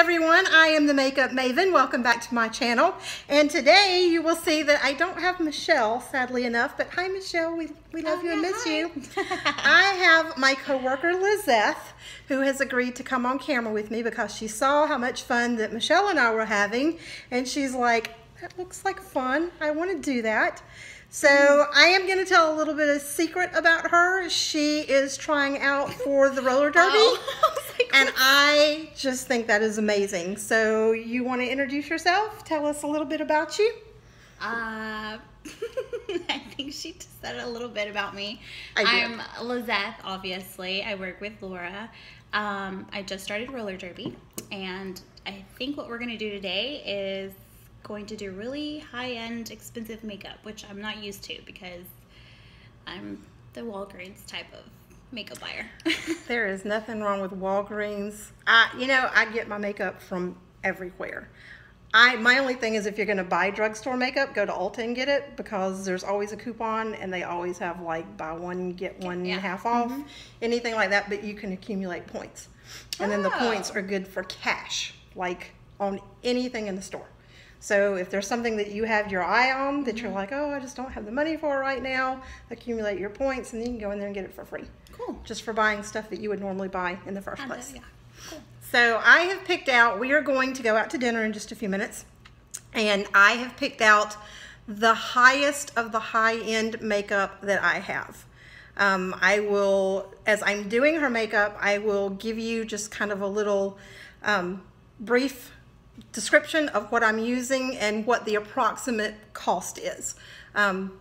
everyone, I am the Makeup Maven. Welcome back to my channel. And today you will see that I don't have Michelle, sadly enough, but hi Michelle, we love you and miss you. I have my coworker Lizeth, who has agreed to come on camera with me because she saw how much fun that Michelle and I were having, and she's like, that looks like fun, I want to do that. So I am going to tell a little bit of secret about her. She is trying out for the roller derby, and I just think that is amazing. So you want to introduce yourself? Tell us a little bit about you. I think she just said a little bit about me. I'm Lizeth, obviously. I work with Laura. I just started roller derby, and I think what we're going to do today is going to do really high-end expensive makeup, which I'm not used to because I'm the Walgreens type of makeup buyer. There is nothing wrong with Walgreens. You know, I get my makeup from everywhere. My only thing is if you're going to buy drugstore makeup, go to Ulta and get it, because there's always a coupon and they always have like buy one get one half off, anything like that, but you can accumulate points. And then the points are good for cash, like on anything in the store. So if there's something that you have your eye on that you're like, oh, I just don't have the money for right now, accumulate your points and then you can go in there and get it for free. Cool. Just for buying stuff that you would normally buy in the first place. Yeah. Cool. So I have picked out, we are going to go out to dinner in just a few minutes, and I have picked out the highest of the high-end makeup that I have. I will, as I'm doing her makeup, I will give you just kind of a little brief description of what I'm using and what the approximate cost is.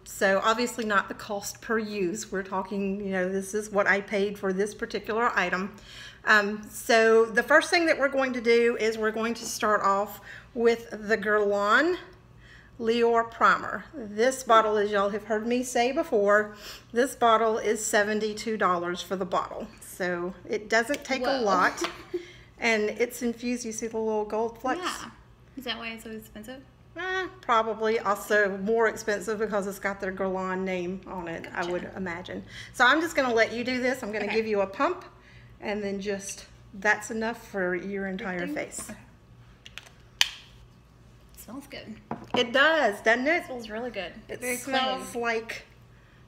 So obviously not the cost per use. We're talking, you know, this is what I paid for this particular item. So the first thing that we're going to do is we're going to start off with the Guerlain Lior Primer. This bottle, as y'all have heard me say before, this bottle is $72 for the bottle. So it doesn't take a lot. And it's infused, you see the little gold flecks? Yeah. Is that why it's so expensive? Probably. Also more expensive because it's got their Guerlain name on it, Gotcha. I would imagine. So I'm just going to let you do this. I'm going to give you a pump, and then just, that's enough for your entire face. It smells good. It does, doesn't it? It smells really good. It Very smells clean. like,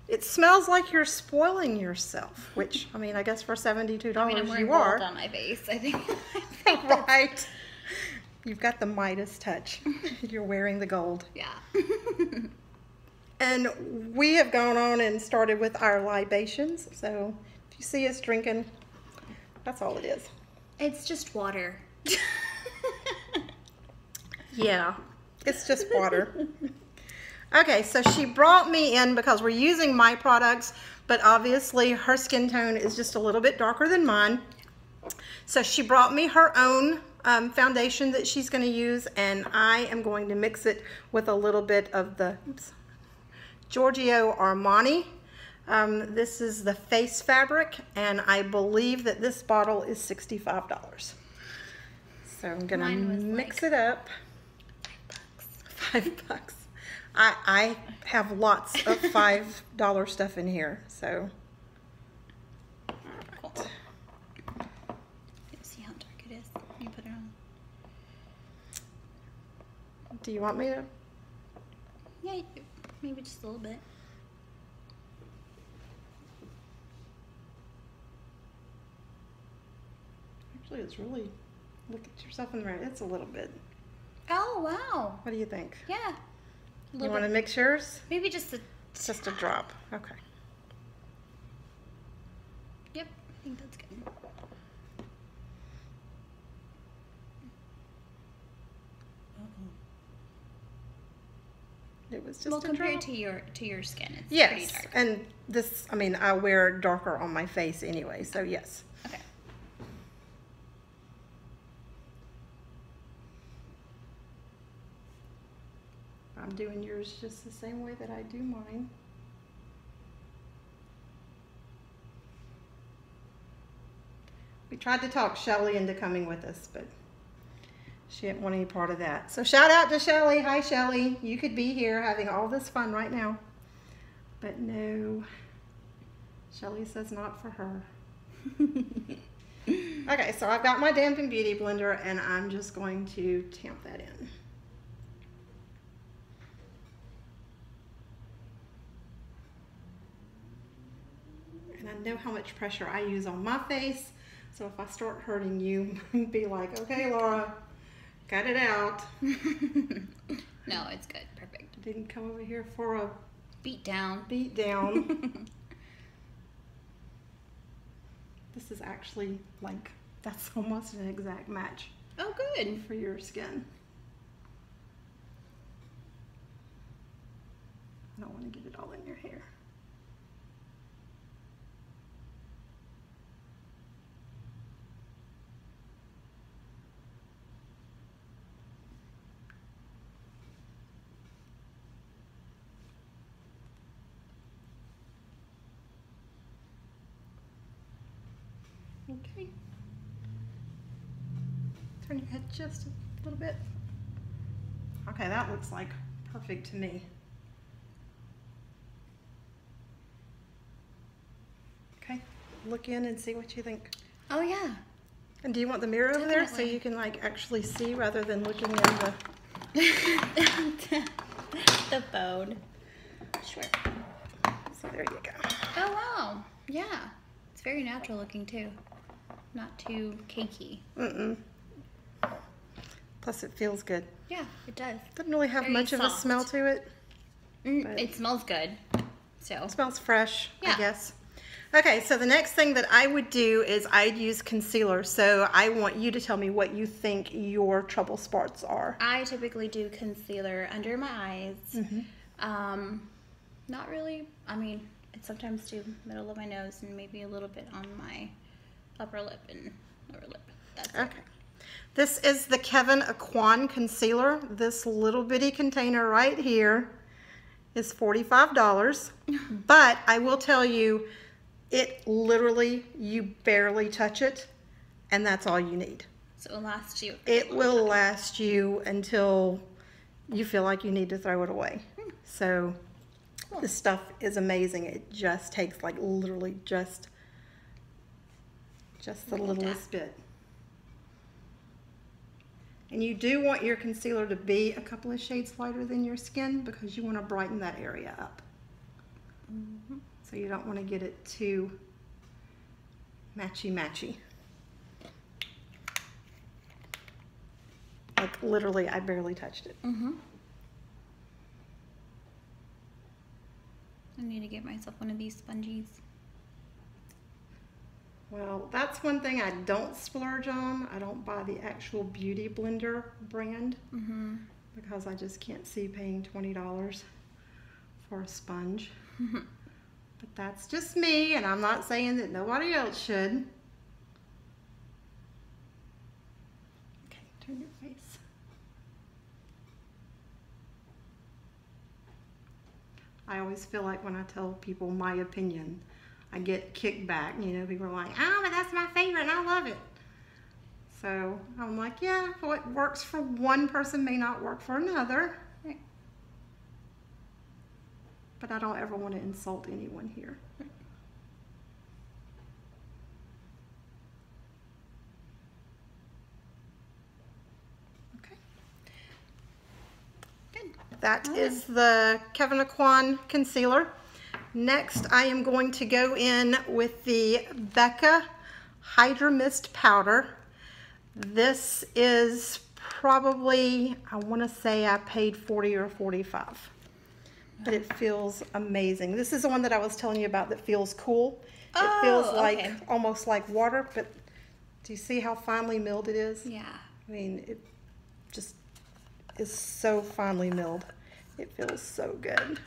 it smells like you're spoiling yourself, which, I mean, I guess for $72 I mean, I'm wearing you are. gold on my face, I think. Right. You've got the Midas touch. You're wearing the gold. Yeah. And we have gone on and started with our libations. So if you see us drinking, that's all it is. It's just water. Yeah, it's just water. Okay, so she brought me in because we're using my products, but obviously her skin tone is just a little bit darker than mine. So she brought me her own foundation that she's going to use, and I am going to mix it with a little bit of the Giorgio Armani. This is the face fabric, and I believe that this bottle is $65. So I'm going to mix it up. $5. I have lots of $5 stuff in here, so. Cool. Let's see how dark it is. You put it on. Do you want me to? Yeah, maybe just a little bit. Actually, it's really, look at yourself in the mirror. It's a little bit. Oh, wow. What do you think? Yeah. You want to mix yours? Maybe just a... Just a drop. Okay. Yep, I think that's good. It was just Well, a compared drop. to your skin, it's pretty Yes, dark. and this, I mean, I wear darker on my face anyway, so yes. Okay. I'm doing yours just the same way that I do mine. We tried to talk Shelly into coming with us, but she didn't want any part of that. So shout out to Shelly. Hi, Shelly. You could be here having all this fun right now. But no, Shelly says not for her. Okay, so I've got my Damping Beauty Blender, and I'm just going to tamp that in. And I know how much pressure I use on my face, so if I start hurting you, be like, okay, Laura, cut it out. No, it's good. Perfect. I didn't come over here for a beat down. Beat down. This is actually like, that's almost an exact match. Oh, good. For your skin. I don't want to get it all in your hair. Okay. Turn your head just a little bit. Okay, that looks like perfect to me. Okay, look in and see what you think. Oh yeah. And do you want the mirror over there so you can like actually see rather than looking in the the phone? Sure. So there you go. Oh wow. Yeah. It's very natural looking too. Not too cakey. Mm-mm. Plus it feels good. Yeah, it does. Doesn't really have Very much soft. of a smell to it. It smells good. So it smells fresh, yeah. I guess. Okay, so the next thing that I would do is I'd use concealer. So I want you to tell me what you think your trouble spots are. I typically do concealer under my eyes. Not really. I mean, I sometimes do middle of my nose and maybe a little bit on my upper lip and lower lip. That's okay. This is the Aucoin concealer. This little bitty container right here is $45. But I will tell you, it literally, you barely touch it, and that's all you need. So it'll last you. It will last you until you feel like you need to throw it away. So cool. This stuff is amazing. It just takes like literally just the littlest bit. And you do want your concealer to be a couple of shades lighter than your skin because you want to brighten that area up. So you don't want to get it too matchy-matchy. Like literally, I barely touched it. I need to get myself one of these sponges. Well, that's one thing I don't splurge on. I don't buy the actual Beauty Blender brand because I just can't see paying $20 for a sponge. But that's just me, and I'm not saying that nobody else should. Okay, turn your face. I always feel like when I tell people my opinion, I get kickback. You know, people are like, oh, but that's my favorite and I love it. So I'm like, yeah, what works for one person may not work for another. But I don't ever want to insult anyone here. Okay. Good. That is the Aucoin concealer. Next, I am going to go in with the Becca Hydra Mist Powder. This is probably, I want to say I paid $40 or $45. But it feels amazing. This is the one that I was telling you about that feels cool. It feels like almost like water, but do you see how finely milled it is? Yeah. I mean, it just is so finely milled. It feels so good.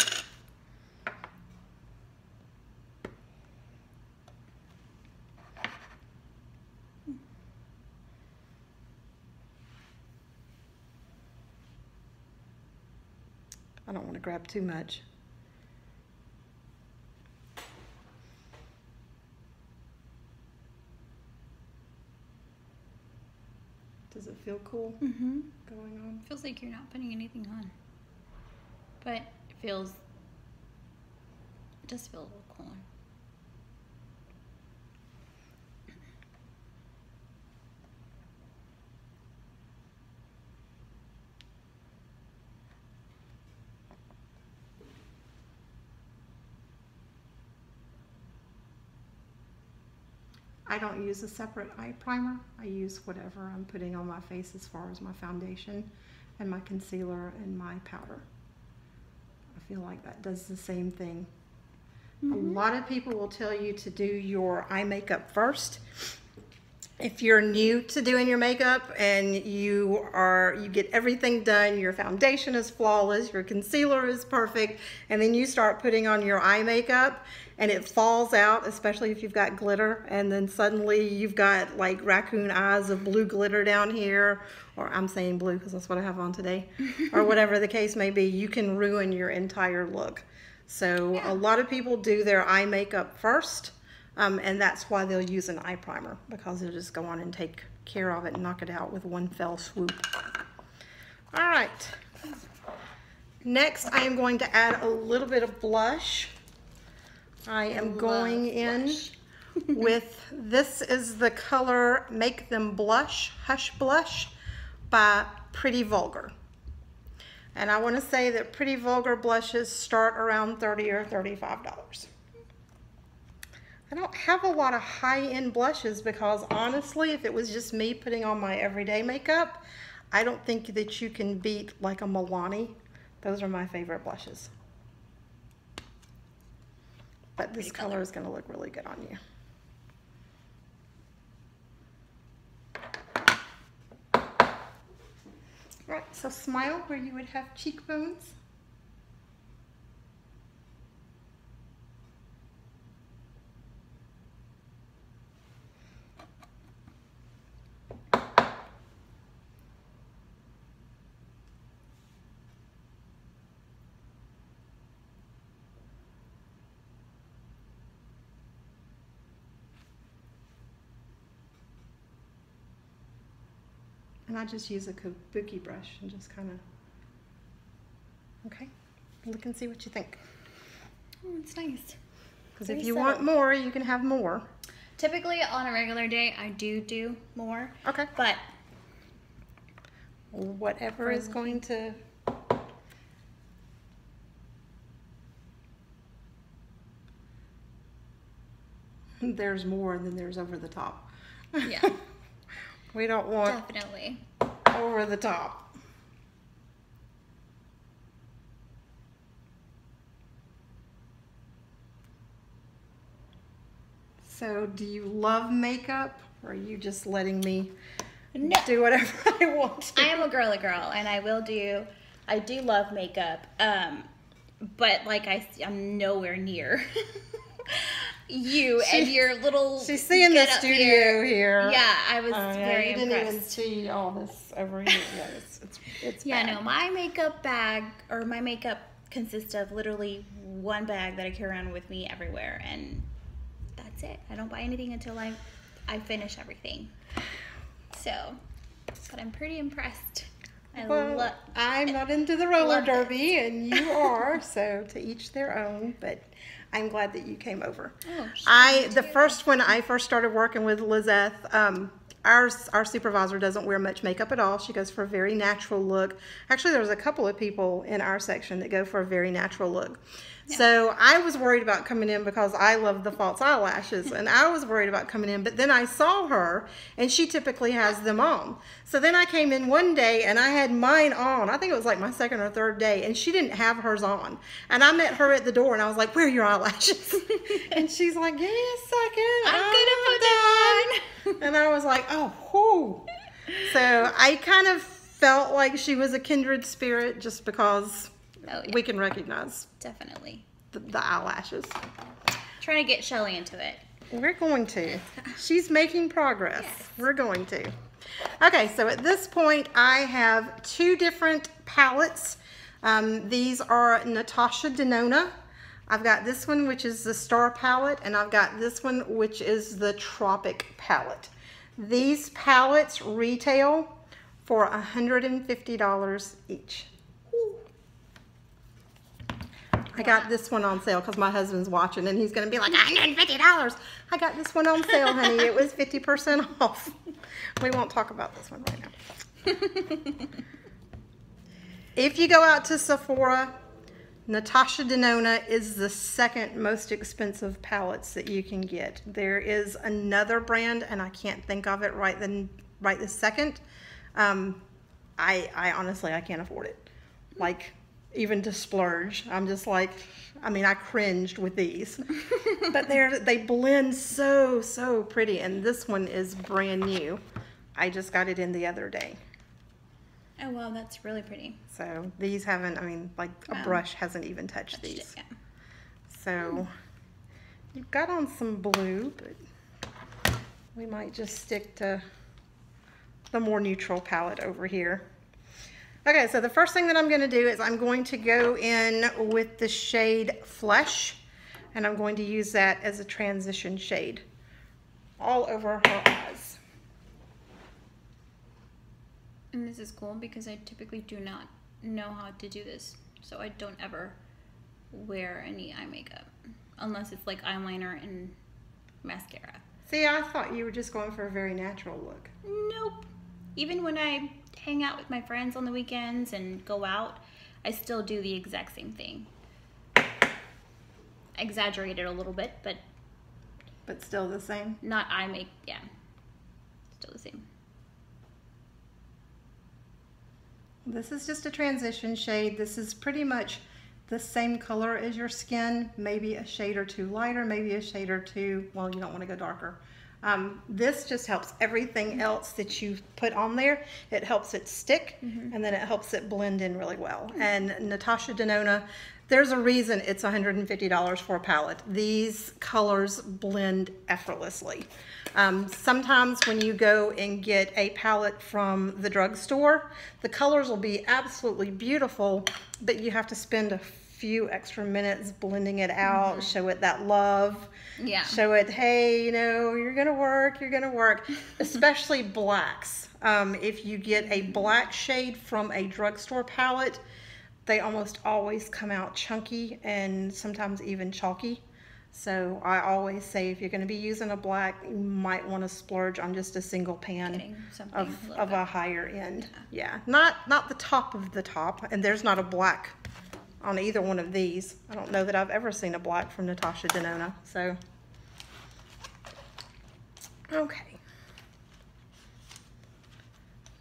I don't want to grab too much. Does it feel cool going on? Feels like you're not putting anything on. But it does feel a little cool. I don't use a separate eye primer. I use whatever I'm putting on my face as far as my foundation and my concealer and my powder. I feel like that does the same thing. A lot of people will tell you to do your eye makeup first. If you're new to doing your makeup and you get everything done, your foundation is flawless, your concealer is perfect, and then you start putting on your eye makeup and it falls out, especially if you've got glitter, and then suddenly you've got like raccoon eyes of blue glitter down here, or I'm saying blue because that's what I have on today, or whatever the case may be, you can ruin your entire look. So a lot of people do their eye makeup first. And that's why they'll use an eye primer, because they'll just go on and take care of it and knock it out with one fell swoop. All right. Next, I am going to add a little bit of blush. I am going in with, this is the color Make Them Blush, Hush Blush by Pretty Vulgar. And I want to say that Pretty Vulgar blushes start around $30 or $35. I don't have a lot of high-end blushes because honestly, if it was just me putting on my everyday makeup, I don't think that you can beat like a Milani. Those are my favorite blushes. But this color is going to look really good on you. Right, so smile where you would have cheekbones. And I just use a kabuki brush and just kind of, okay, look and see what you think. Oh, it's nice. Because if you want more, you can have more. Typically on a regular day, I do more. Okay. But whatever is going to, there's more than there's over the top. Yeah. We don't want definitely over the top. So do you love makeup, or are you just letting me do whatever I want to? I am a girly girl, and I do love makeup, but like I'm nowhere near you and your little. She's seeing the studio here. Yeah, I was very you didn't impressed. even see all this over here. Yeah, it's yeah, bad. no, my makeup bag, or my makeup consists of literally one bag that I carry around with me everywhere, and that's it. I don't buy anything until I finish everything. So, but I'm pretty impressed. I'm not into the roller derby, and you are, so to each their own, but I'm glad that you came over. Oh, when I first started working with Lizeth, our supervisor doesn't wear much makeup at all. She goes for a very natural look. Actually, there's a couple of people in our section that go for a very natural look. Yeah. So I was worried about coming in because I love the false eyelashes, and I was worried about coming in, but then I saw her, and she typically has them on. So then I came in one day, and I had mine on. I think it was like my second or third day, and she didn't have hers on. And I met her at the door, and I was like, where are your eyelashes? And she's like, give me a second. I'm gonna put them on. And I was like, oh, whoo. So I kind of felt like she was a kindred spirit just because we can recognize definitely the eyelashes. Trying to get Shelly into it. We're going to. She's making progress. Yes. We're going to. Okay, so at this point I have two different palettes. These are Natasha Denona. I've got this one, which is the Star palette, and I've got this one, which is the Tropic palette. These palettes retail for $150 each. I got this one on sale because my husband's watching, and he's going to be like, $150. I got this one on sale, honey. It was 50% off. We won't talk about this one right now. If you go out to Sephora, Natasha Denona is the second most expensive palettes that you can get. There is another brand, and I can't think of it right this second. I honestly, I can't afford it. Like, even to splurge. I'm just like, I mean, I cringed with these. But they blend so pretty, and this one is brand new. I just got it in the other day. Oh, wow, that's really pretty. So these haven't, I mean, like a brush hasn't even touched these. It, yeah. So you've got on some blue, but we might just stick to the more neutral palette over here. Okay, so the first thing that I'm going to do is I'm going to go in with the shade Flesh, and I'm going to use that as a transition shade all over her eyes. And this is cool because I typically do not know how to do this, so I don't ever wear any eye makeup unless it's like eyeliner and mascara. See, I thought you were just going for a very natural look. Nope. Even when I hang out with my friends on the weekends and go out, I still do the exact same thing. Exaggerated a little bit, but still the same. Not eye make, yeah, still the same. This is just a transition shade. This is pretty much the same color as your skin, maybe a shade or two lighter, maybe a shade or two, well, you don't want to go darker. This just helps everything else that you put on there. It helps it stick, and then it helps it blend in really well. And Natasha Denona, there's a reason it's $150 for a palette. These colors blend effortlessly. Sometimes when you go and get a palette from the drugstore, the colors will be absolutely beautiful, but you have to spend a few extra minutes blending it out, show it that love, show it, hey, you know, you're gonna work, especially blacks. If you get a black shade from a drugstore palette, they almost always come out chunky and sometimes even chalky. So I always say if you're going to be using a black, you might want to splurge on just a single pan of a higher end. Yeah, not the top of the top, and there's not a black on either one of these. I don't know that I've ever seen a black from Natasha Denona. So, okay.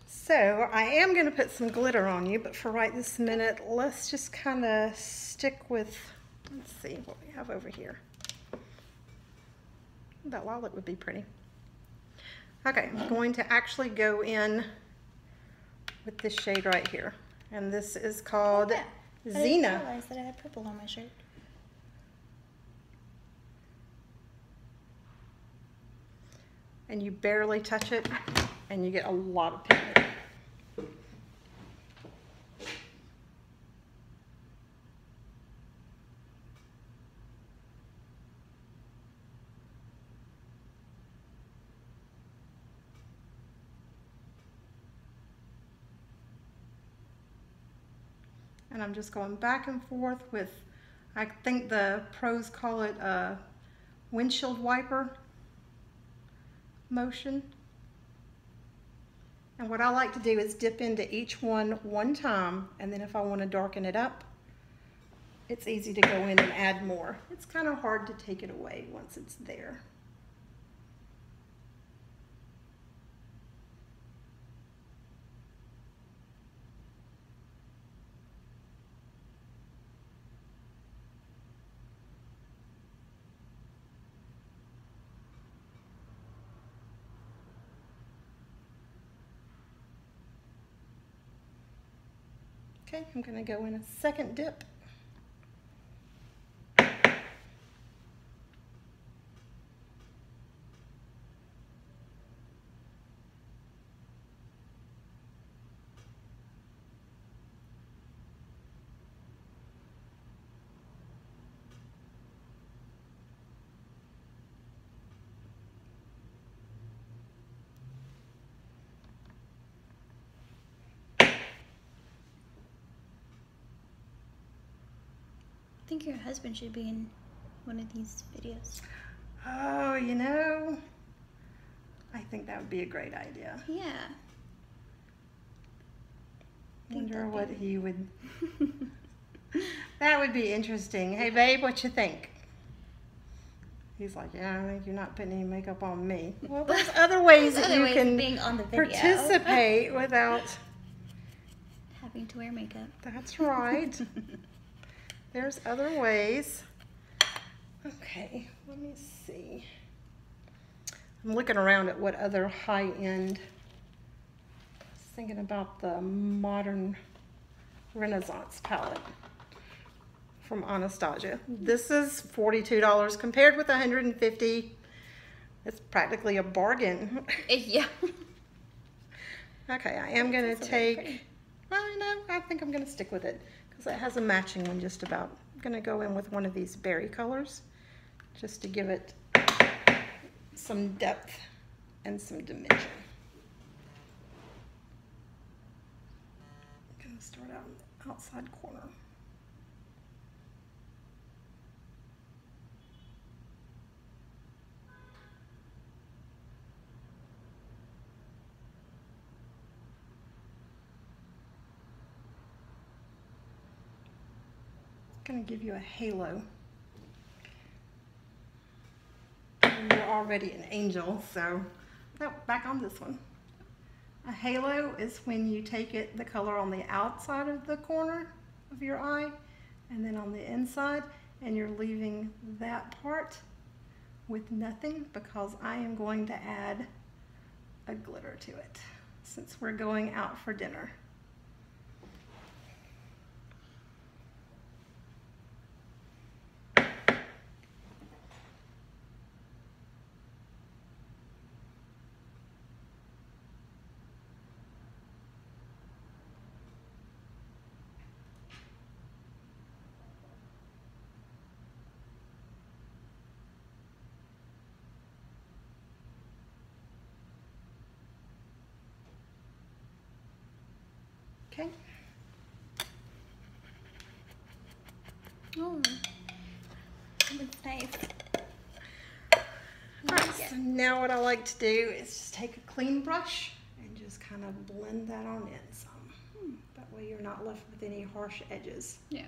So I am going to put some glitter on you, but for right this minute, let's just kind of stick with, let's see what we have over here. That lilac would be pretty. Okay, I'm going to actually go in with this shade right here. And this is called I didn't realize that I had purple on my shirt. And you barely touch it, and you get a lot of pigment. And I'm just going back and forth with, I think the pros call it a windshield wiper motion. And what I like to do is dip into each one time, and then if I want to darken it up, it's easy to go in and add more. It's kind of hard to take it away once it's there. Okay, I'm going to go in a second dip. I think your husband should be in one of these videos. Oh, you know, I think that would be a great idea. Yeah. I wonder what he would That would be interesting. Hey, babe, what you think? He's like, yeah, I think you're not putting any makeup on me. Well, there's other ways that you can being on the video. participate without having to wear makeup. That's right. There's other ways. Okay, let me see. I'm looking around at what other high-end, I was thinking about the modern Renaissance palette from Anastasia. This is $42 compared with $150. It's practically a bargain. Yeah. Okay, I am going to take, well, no, I think I'm going to stick with it because it has a matching one just about. I'm going to go in with one of these berry colors just to give it some depth and some dimension. I'm going to start out in the outside corner. Going to give you a halo. And you're already an angel, so no, back on this one. A halo is when you take it, the color on the outside of the corner of your eye, and then on the inside, and you're leaving that part with nothing because I am going to add a glitter to it since we're going out for dinner. Okay. Oh, that's nice. Alright, so now what I like to do is just take a clean brush and just kind of blend that on in some. That way you're not left with any harsh edges. Yeah.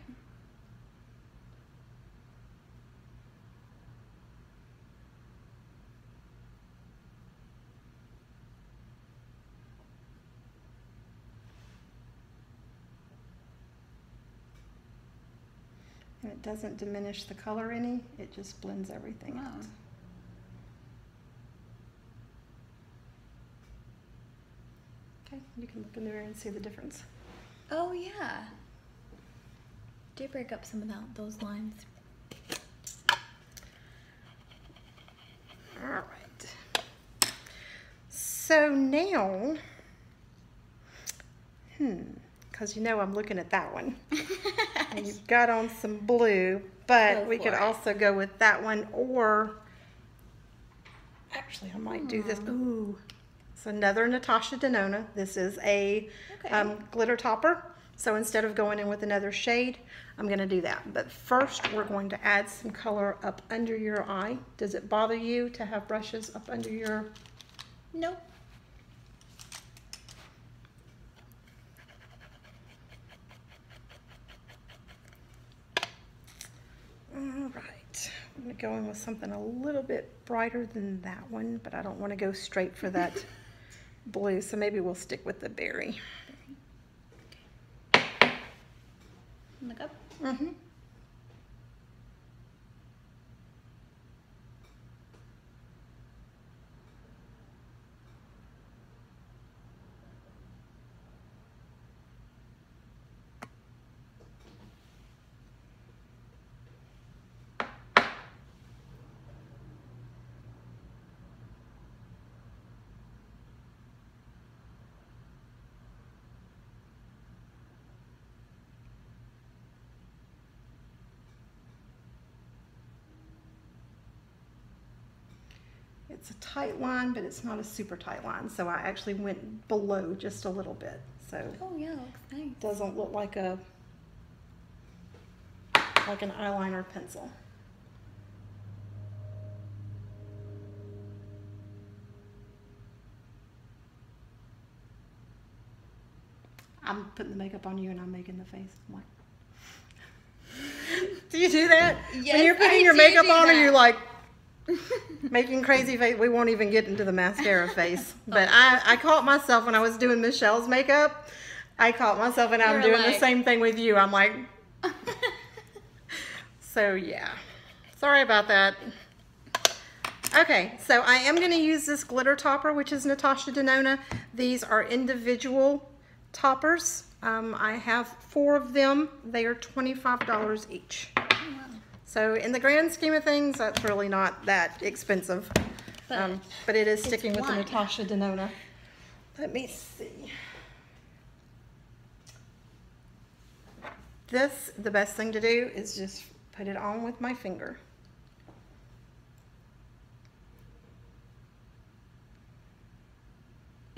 And it doesn't diminish the color any, it just blends everything out. Okay, you can look in the mirror and see the difference. Oh yeah. Do break up some of those lines. Alright. So now, because you know I'm looking at that one. And you've got on some blue, but we could also go with that one, or actually I might do this. Ooh, it's another Natasha Denona. This is a glitter topper. So instead of going in with another shade, I'm going to do that. But first we're going to add some color up under your eye. Does it bother you to have brushes up under your... Nope. All right, I'm going to go in with something a little bit brighter than that one, but I don't want to go straight for that blue, so maybe we'll stick with the berry. Look up. Mm-hmm. It's a tight line, but it's not a super tight line, so I actually went below just a little bit. So oh yeah, looks nice. It doesn't look like an eyeliner pencil. I'm putting the makeup on you and I'm making the face. I'm like, Do you do that? Yes, when you're putting I your do makeup do on and that. you're like making crazy face. We won't even get into the mascara face. But I caught myself when I was doing Michelle's makeup. I caught myself and I'm You're doing like- the same thing with you. I'm like, so yeah. Sorry about that. Okay, so I am going to use this glitter topper, which is Natasha Denona. These are individual toppers. I have 4 of them. They are $25 each. So in the grand scheme of things, that's really not that expensive. But it is sticking with the one. Natasha Denona. Let me see. The best thing to do is just put it on with my finger.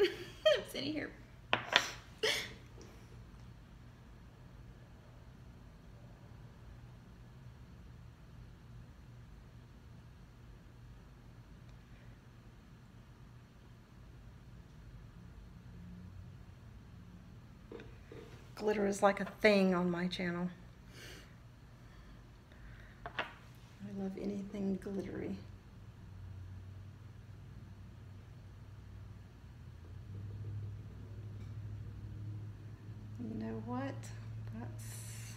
I'm sitting here. Glitter is like a thing on my channel. I love anything glittery. You know what? That's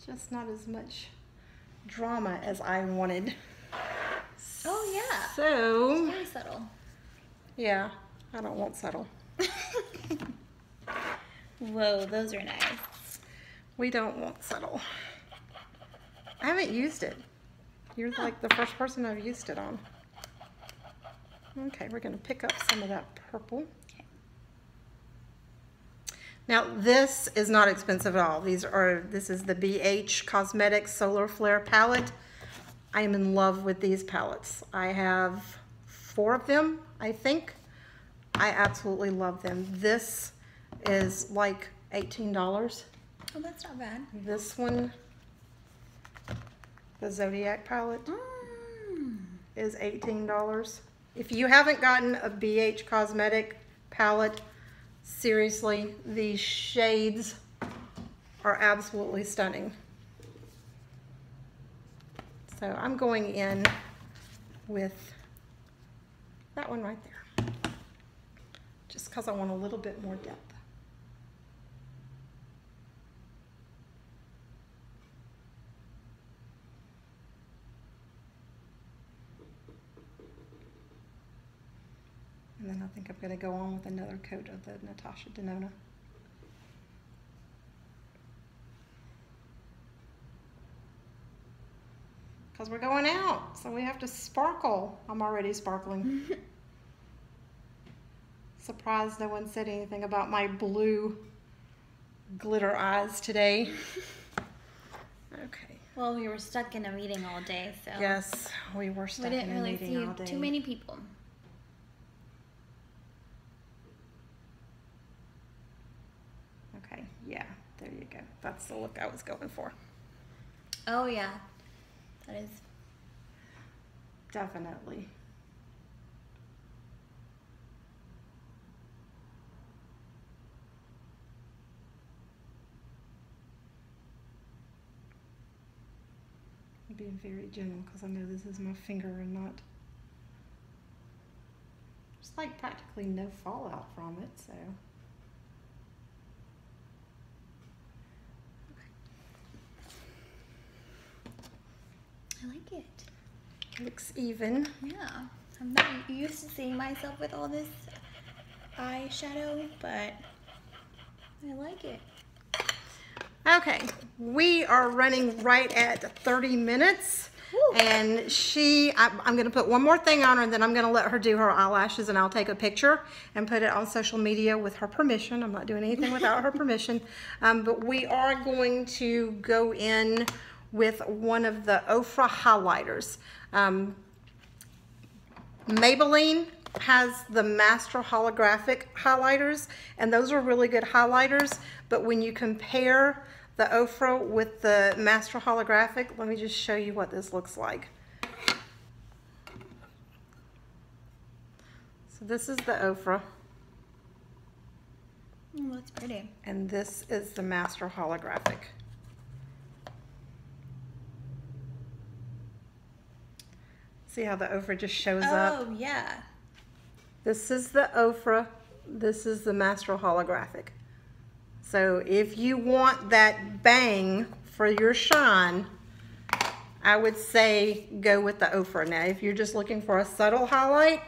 just not as much drama as I wanted. Oh yeah. So, Very subtle. yeah, I don't want subtle. Whoa, those are nice. We don't want subtle. I haven't used it. You're like the first person I've used it on. Okay, we're going to pick up some of that purple. Okay. Now, this is not expensive at all. This is the BH Cosmetics Solar Flare palette. I am in love with these palettes. I have 4 of them, I think. I absolutely love them. This is like $18. Oh, that's not bad. This one, the Zodiac palette, is $18. If you haven't gotten a BH Cosmetic palette, seriously, these shades are absolutely stunning. So I'm going in with that one right there, just because I want a little bit more depth. And then I think I'm going to go on with another coat of the Natasha Denona. Because we're going out, so we have to sparkle. I'm already sparkling. Surprised no one said anything about my blue glitter eyes today. Okay. Well, we were stuck in a meeting all day, so Yes, we were we stuck didn't in a really meeting all day. see too many people. Okay, yeah, there you go. That's the look I was going for. Oh yeah, that is. Definitely. I'm being very gentle because I know this is my finger and not. There's like practically no fallout from it, so. I like it. Looks even. Yeah, I'm not used to seeing myself with all this eyeshadow, but I like it. Okay, we are running right at 30 minutes. Woo. And I'm going to put one more thing on her and then I'm going to let her do her eyelashes and I'll take a picture and put it on social media with her permission. I'm not doing anything without her permission. But we are going to go in with one of the Ofra highlighters. Maybelline has the Master Holographic highlighters, and those are really good highlighters, but when you compare the Ofra with the Master Holographic, let me just show you what this looks like. So this is the Ofra. Oh, that's pretty. And this is the Master Holographic. See how the ochre just shows up? Oh, yeah. This is the ochre. This is the Master Holographic. So if you want that bang for your shine, I would say go with the ochre. Now, if you're just looking for a subtle highlight,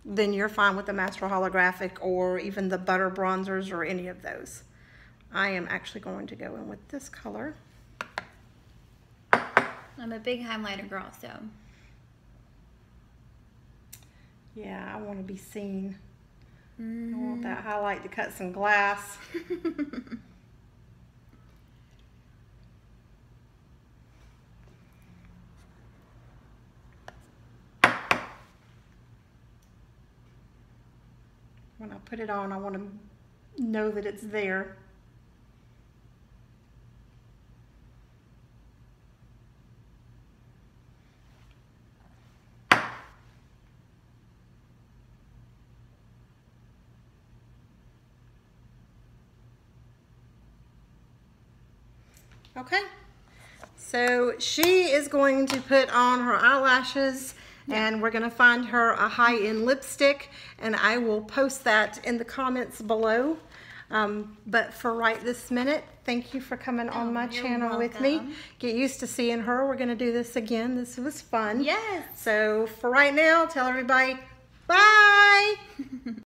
then you're fine with the Master Holographic or even the butter bronzers or any of those. I am actually going to go in with this color. I'm a big highlighter girl, so. Yeah, I want to be seen. I want that highlight to cut some glass. When I put it on, I want to know that it's there. Okay, so she is going to put on her eyelashes, and we're going to find her a high-end lipstick, and I will post that in the comments below. But for right this minute, thank you for coming on my channel with me. Get used to seeing her. We're going to do this again. This was fun. Yes. So for right now, tell everybody bye.